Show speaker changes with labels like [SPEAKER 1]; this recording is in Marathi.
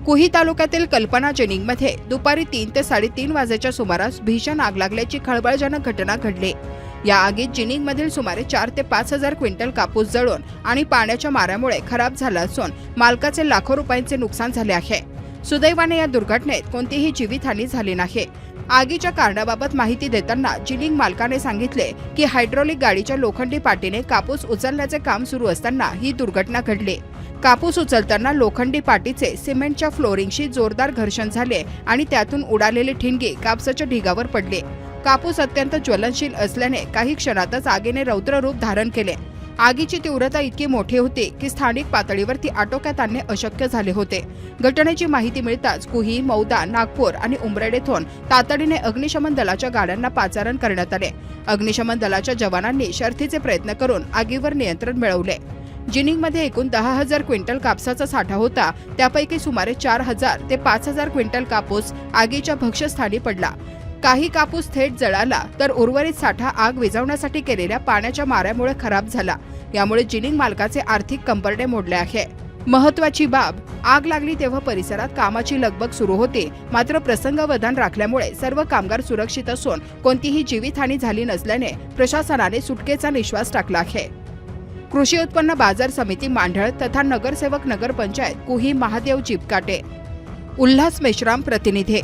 [SPEAKER 1] कुही तालुक्यातील कल्पना जिनिंगमध्ये दुपारी 3 ते 3:30 वाजेच्या सुमारास भीषण आग लागल्याची खळबळजनक घटना घडली। या आगीत जिनिंगमधील सुमारे 4 ते 5 हजार क्विंटल कापूस जळून आणि पाण्याच्या माऱ्यामुळे खराब झाला असून मालकाचे लाखो रुपयांचे नुकसान झाले आहे। सुदैवाने या दुर्घटनेत कोणतीही जीवितहानी झाली नाही। आगीच्या कारणाबाबत माहिती देताना जिनिंग मालकाने सांगितले की हायड्रोलिक गाडीच्या लोखंडी पाटीने कापूस उचलण्याचे काम सुरू असताना ही दुर्घटना घडली। कापूस उचलताना लोखंडी पाटीचे सिमेंटच्या फ्लोरिंगशी जोरदार घर्षण झाले आणि त्यातून उडालेली ठिणगी कापसाच्या ढिगावर पडली। कापूस अत्यंत ज्वलनशील असल्याने काही क्षणातच आगीने रौद्र रूप धारण केले। आगीची तीव्रता इतकी मोठी होती की स्थानिक पातळीवर ती आटोक्यात आणणे अशक्य झाले होते। घटनेची माहिती मिळताच कुही, मौदा, नागपूर आणि उमरेड येथून तातडीने अग्निशमन दलाच्या गाड्यांना पाचारण करण्यात आले। अग्निशमन दलाच्या जवानांनी शर्थीचे प्रयत्न करून आगीवर नियंत्रण मिळवले। जिनिंगमध्ये एकूण 10,000 क्विंटल कापसाचा साठा होता, त्यापैकी सुमारे 4,000 ते 5,000 क्विंटल कापूस आगीच्या भक्ष्यस्थानी पडला। काही कापूस थेट जळाला तर उर्वरित साठा आग विझवण्यासाठी केलेल्या पाण्याच्या माऱ्यामुळे खराब झाला। यामुळे जिनिंग मालकाचे आर्थिक कंबरडे मोडले आहे। महत्त्वाची बाब, आग लागली तेव्हा परिसरात कामाची लगबग सुरू होती, मात्र प्रसंगावधान राखल्यामुळे सर्व कामगार सुरक्षित असून कोणतीही जीवितहानी झाली नसल्याने प्रशासनाने सुटकेचा निश्वास टाकला आहे। कृषी उत्पन्न बाजार समिती मांढळ तथा नगरसेवक नगरपंचायत कुही महादेव जिपकाटे। उल्हास मेश्राम प्रतिनिधी।